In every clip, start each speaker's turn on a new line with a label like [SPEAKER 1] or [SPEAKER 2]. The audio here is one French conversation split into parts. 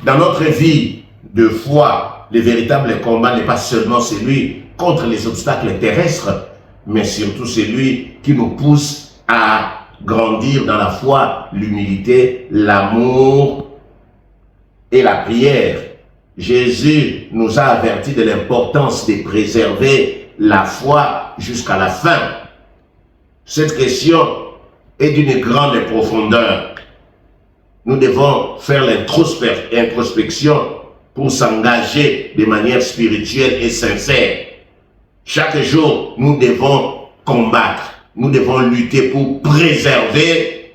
[SPEAKER 1] Dans notre vie de foi, le véritable combat n'est pas seulement celui contre les obstacles terrestres, mais surtout celui qui nous pousse à grandir dans la foi, l'humilité, l'amour et la prière. Jésus nous a avertis de l'importance de préserver la foi jusqu'à la fin. Cette question est d'une grande profondeur. Nous devons faire l'introspection pour s'engager de manière spirituelle et sincère. Chaque jour, nous devons combattre, nous devons lutter pour préserver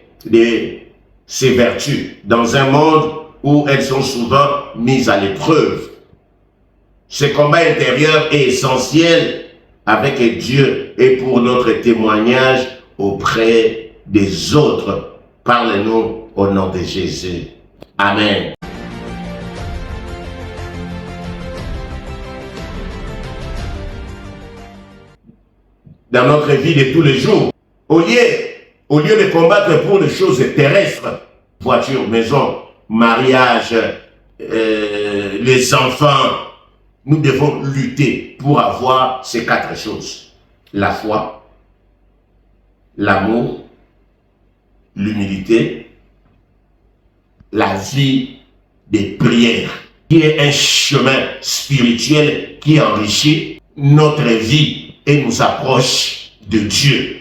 [SPEAKER 1] ces vertus dans un monde où elles sont souvent mises à l'épreuve. Ce combat intérieur est essentiel avec Dieu et pour notre témoignage auprès des autres. Parle-nous au nom de Jésus. Amen. Dans notre vie de tous les jours, au lieu de combattre pour les choses terrestres, voiture, maison, mariage, les enfants, nous devons lutter pour avoir ces 4 choses. La foi, l'amour, l'humilité, la vie des prières, qui est un chemin spirituel qui enrichit notre vie et nous approche de Dieu.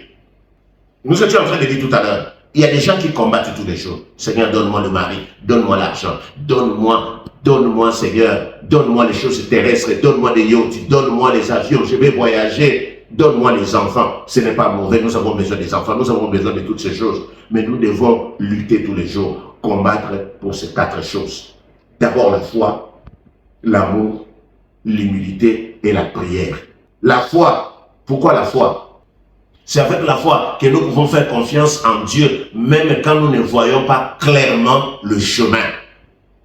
[SPEAKER 1] Nous étions en train de dire tout à l'heure, il y a des gens qui combattent tous les jours. Seigneur, donne-moi le mari, donne-moi l'argent, donne-moi Seigneur, donne-moi les choses terrestres, donne-moi des yachts, donne-moi les avions, je vais voyager, donne-moi les enfants. Ce n'est pas mauvais, nous avons besoin des enfants, nous avons besoin de toutes ces choses. Mais nous devons lutter tous les jours, combattre pour ces 4 choses. D'abord la foi, l'amour, l'humilité et la prière. La foi, pourquoi la foi? C'est avec la foi que nous pouvons faire confiance en Dieu, même quand nous ne voyons pas clairement le chemin.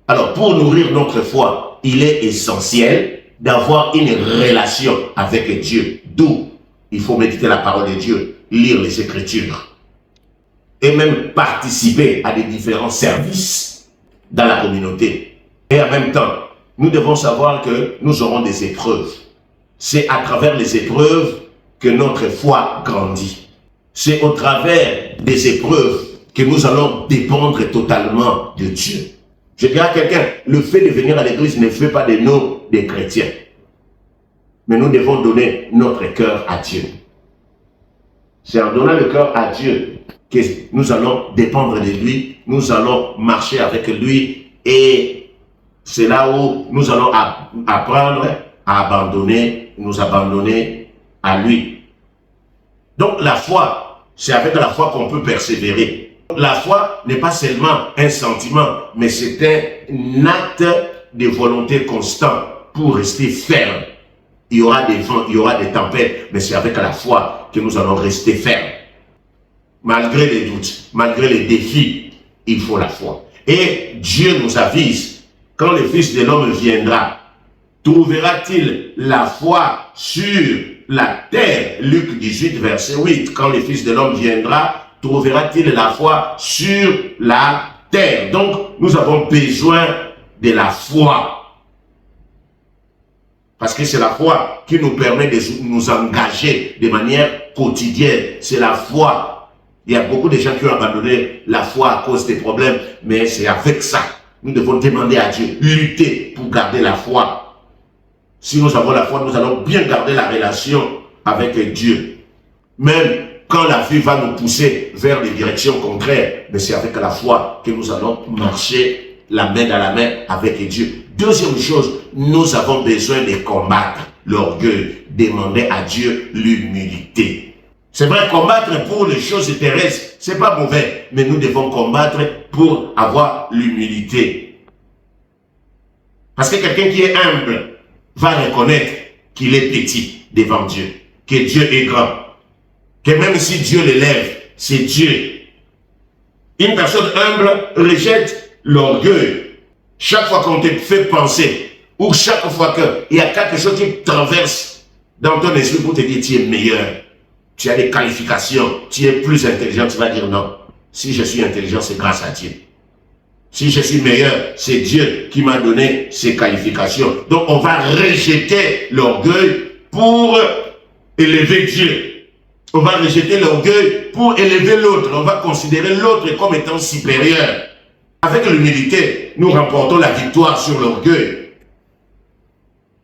[SPEAKER 1] Alors, pour nourrir notre foi, il est essentiel d'avoir une relation avec Dieu. D'où il faut méditer la parole de Dieu, lire les Écritures et même participer à des différents services dans la communauté. Et en même temps, nous devons savoir que nous aurons des épreuves. C'est à travers les épreuves que notre foi grandit. C'est au travers des épreuves que nous allons dépendre totalement de Dieu. Je dirais à quelqu'un, le fait de venir à l'église ne fait pas de nous des chrétiens. Mais nous devons donner notre cœur à Dieu. C'est en donnant le cœur à Dieu que nous allons dépendre de lui, nous allons marcher avec lui et c'est là où nous allons apprendre à nous abandonner à lui. Donc la foi, c'est avec la foi qu'on peut persévérer. La foi n'est pas seulement un sentiment, mais c'est un acte de volonté constant pour rester ferme. Il y aura des vents, il y aura des tempêtes, mais c'est avec la foi que nous allons rester fermes. Malgré les doutes, malgré les défis, il faut la foi. Et Dieu nous avise, quand le Fils de l'homme viendra, trouvera-t-il la foi sur la terre? Luc 18, verset 8. Quand le Fils de l'homme viendra, trouvera-t-il la foi sur la terre? Donc, nous avons besoin de la foi. Parce que c'est la foi qui nous permet de nous engager de manière quotidienne. C'est la foi. Il y a beaucoup de gens qui ont abandonné la foi à cause des problèmes, mais c'est avec ça. Nous devons demander à Dieu, lutter pour garder la foi. Si nous avons la foi, nous allons bien garder la relation avec Dieu. Même quand la vie va nous pousser vers des directions contraires, mais c'est avec la foi que nous allons marcher la main dans la main avec Dieu. Deuxième chose, nous avons besoin de combattre l'orgueil, demander à Dieu l'humilité. C'est vrai, combattre pour les choses terrestres, c'est pas mauvais, mais nous devons combattre pour avoir l'humilité. Parce que quelqu'un qui est humble va reconnaître qu'il est petit devant Dieu, que Dieu est grand, que même si Dieu l'élève, c'est Dieu. Une personne humble rejette l'orgueil. Chaque fois qu'on te fait penser, ou chaque fois qu'il y a quelque chose qui traverse dans ton esprit pour te dire tu es meilleur, tu as des qualifications, tu es plus intelligent, tu vas dire non. Si je suis intelligent, c'est grâce à Dieu. Si je suis meilleur, c'est Dieu qui m'a donné ces qualifications. Donc on va rejeter l'orgueil pour élever Dieu. On va rejeter l'orgueil pour élever l'autre. On va considérer l'autre comme étant supérieur. Avec l'humilité, nous remportons la victoire sur l'orgueil.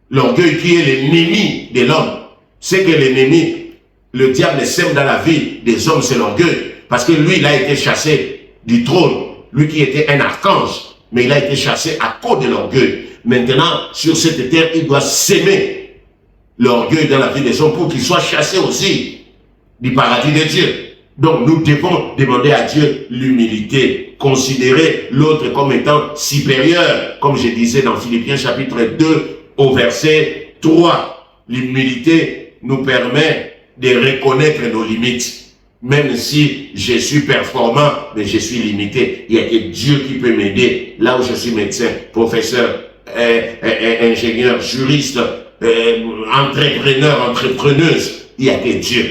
[SPEAKER 1] L'orgueil qui est l'ennemi de l'homme. C'est que l'ennemi, le diable sème dans la vie des hommes, c'est l'orgueil. Parce que lui, il a été chassé du trône. Lui qui était un archange, mais il a été chassé à cause de l'orgueil. Maintenant, sur cette terre, il doit s'aimer l'orgueil dans la vie des hommes pour qu'il soit chassé aussi du paradis de Dieu. Donc nous devons demander à Dieu l'humilité, considérer l'autre comme étant supérieur, comme je disais dans Philippiens chapitre 2 au verset 3. L'humilité nous permet de reconnaître nos limites. Même si je suis performant, mais je suis limité. Il n'y a que Dieu qui peut m'aider. Là où je suis médecin, professeur, ingénieur, juriste, entrepreneur, entrepreneuse, il n'y a que Dieu.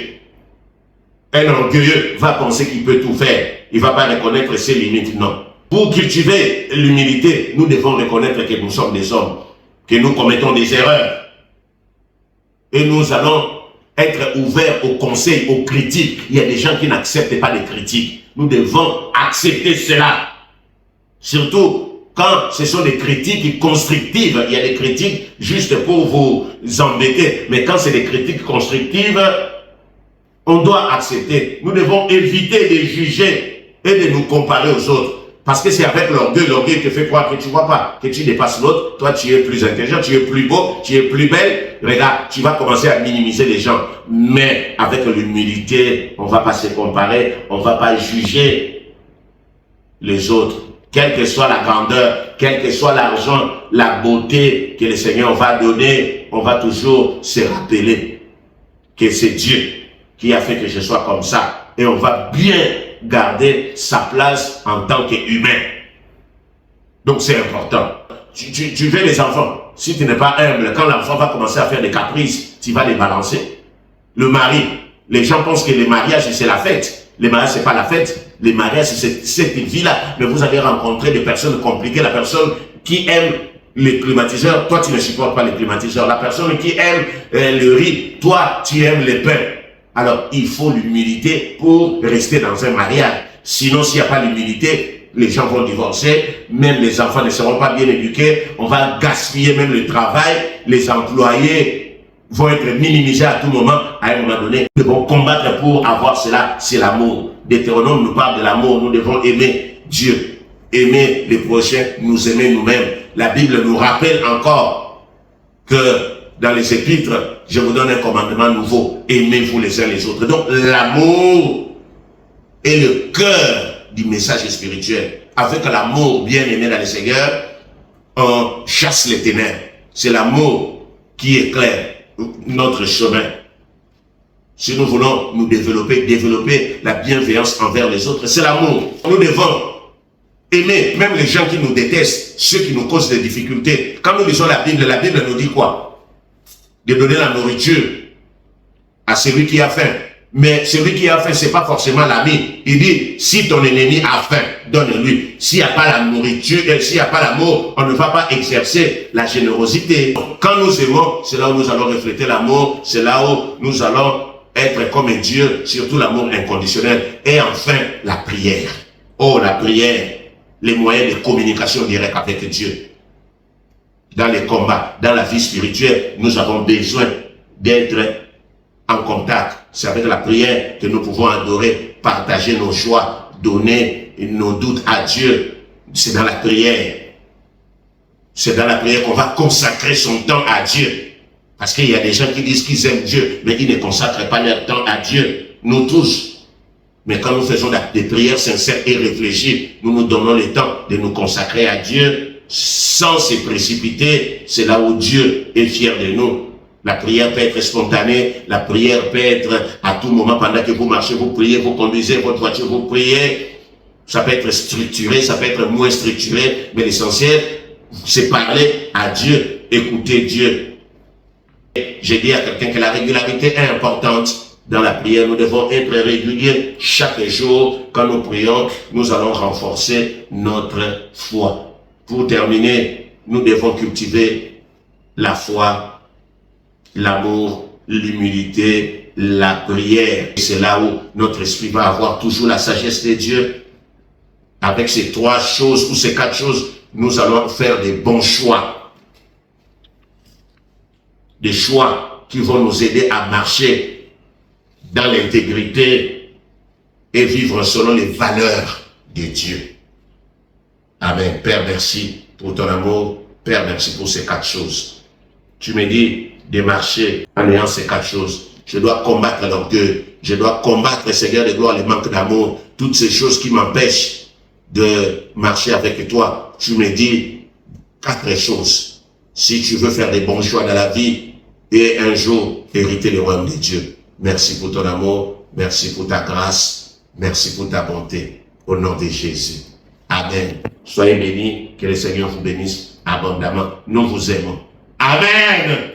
[SPEAKER 1] Un orgueilleux va penser qu'il peut tout faire. Il ne va pas reconnaître ses limites, non. Pour cultiver l'humilité, nous devons reconnaître que nous sommes des hommes, que nous commettons des erreurs. Et nous allons être ouverts aux conseils, aux critiques. Il y a des gens qui n'acceptent pas les critiques. Nous devons accepter cela. Surtout quand ce sont des critiques constructives. Il y a des critiques juste pour vous embêter. Mais quand c'est des critiques constructives, on doit accepter. Nous devons éviter de juger et de nous comparer aux autres. Parce que c'est avec l'orgueil te fait croire que tu ne vois pas, que tu dépasses l'autre. Toi, tu es plus intelligent, tu es plus beau, tu es plus belle. Regarde, tu vas commencer à minimiser les gens. Mais avec l'humilité, on ne va pas se comparer, on ne va pas juger les autres. Quelle que soit la grandeur, quel que soit l'argent, la beauté que le Seigneur va donner, on va toujours se rappeler que c'est Dieu qui a fait que je sois comme ça. Et on va bien garder sa place en tant qu'humain. Donc c'est important. Tu veux les enfants. Si tu n'es pas humble, quand l'enfant va commencer à faire des caprices, tu vas les balancer. Le mari, les gens pensent que le mariage c'est la fête. Le mariage c'est pas la fête. Le mariage c'est cette vie-là. Mais vous allez rencontrer des personnes compliquées. La personne qui aime les climatiseurs, toi tu ne supportes pas les climatiseurs. La personne qui aime le riz, toi tu aimes le pain. Alors, il faut l'humilité pour rester dans un mariage. Sinon, s'il n'y a pas l'humilité, les gens vont divorcer, même les enfants ne seront pas bien éduqués, on va gaspiller même le travail, les employés vont être minimisés à tout moment. À un moment donné, nous devons combattre pour avoir cela, c'est l'amour. Deutéronome nous parle de l'amour, nous devons aimer Dieu, aimer les prochains, nous aimer nous-mêmes. La Bible nous rappelle encore que dans les épîtres, je vous donne un commandement nouveau. Aimez-vous les uns les autres. Donc, l'amour est le cœur du message spirituel. Avec l'amour bien aimé dans le Seigneur, on chasse les ténèbres. C'est l'amour qui éclaire notre chemin. Si nous voulons nous développer la bienveillance envers les autres, c'est l'amour. Nous devons aimer même les gens qui nous détestent, ceux qui nous causent des difficultés. Quand nous lisons la Bible nous dit quoi? De donner la nourriture à celui qui a faim. Mais celui qui a faim, c'est pas forcément l'ami. Il dit, si ton ennemi a faim, donne-lui. S'il n'y a pas la nourriture, s'il n'y a pas l'amour, on ne va pas exercer la générosité. Quand nous aimons, c'est là où nous allons refléter l'amour, c'est là où nous allons être comme un Dieu, surtout l'amour inconditionnel. Et enfin, la prière. Oh, la prière, les moyens de communication directe avec Dieu. Dans les combats, dans la vie spirituelle, nous avons besoin d'être en contact. C'est avec la prière que nous pouvons adorer, partager nos joies, donner nos doutes à Dieu. C'est dans la prière. C'est dans la prière qu'on va consacrer son temps à Dieu. Parce qu'il y a des gens qui disent qu'ils aiment Dieu, mais ils ne consacrent pas leur temps à Dieu. Nous tous. Mais quand nous faisons des prières sincères et réfléchies, nous nous donnons le temps de nous consacrer à Dieu. Sans se précipiter, c'est là où Dieu est fier de nous. La prière peut être spontanée, la prière peut être à tout moment, pendant que vous marchez, vous priez, vous conduisez votre voiture, vous priez. Ça peut être structuré, ça peut être moins structuré, mais l'essentiel, c'est parler à Dieu, écouter Dieu. J'ai dit à quelqu'un que la régularité est importante dans la prière. Nous devons être réguliers chaque jour. Quand nous prions, nous allons renforcer notre foi. Pour terminer, nous devons cultiver la foi, l'amour, l'humilité, la prière. C'est là où notre esprit va avoir toujours la sagesse de Dieu. Avec ces 3 choses ou ces 4 choses, nous allons faire des bons choix. Des choix qui vont nous aider à marcher dans l'intégrité et vivre selon les valeurs de Dieu. Amen. Père, merci pour ton amour. Père, merci pour ces 4 choses. Tu me dis de marcher en ayant ces 4 choses. Je dois combattre l'orgueil. Je dois combattre, Seigneur de gloire, le manque d'amour. Toutes ces choses qui m'empêchent de marcher avec toi. Tu me dis 4 choses. Si tu veux faire des bons choix dans la vie et un jour hériter le royaume de Dieu. Merci pour ton amour. Merci pour ta grâce. Merci pour ta bonté. Au nom de Jésus. Amen. Soyez bénis. Que le Seigneur vous bénisse abondamment. Nous vous aimons. Amen.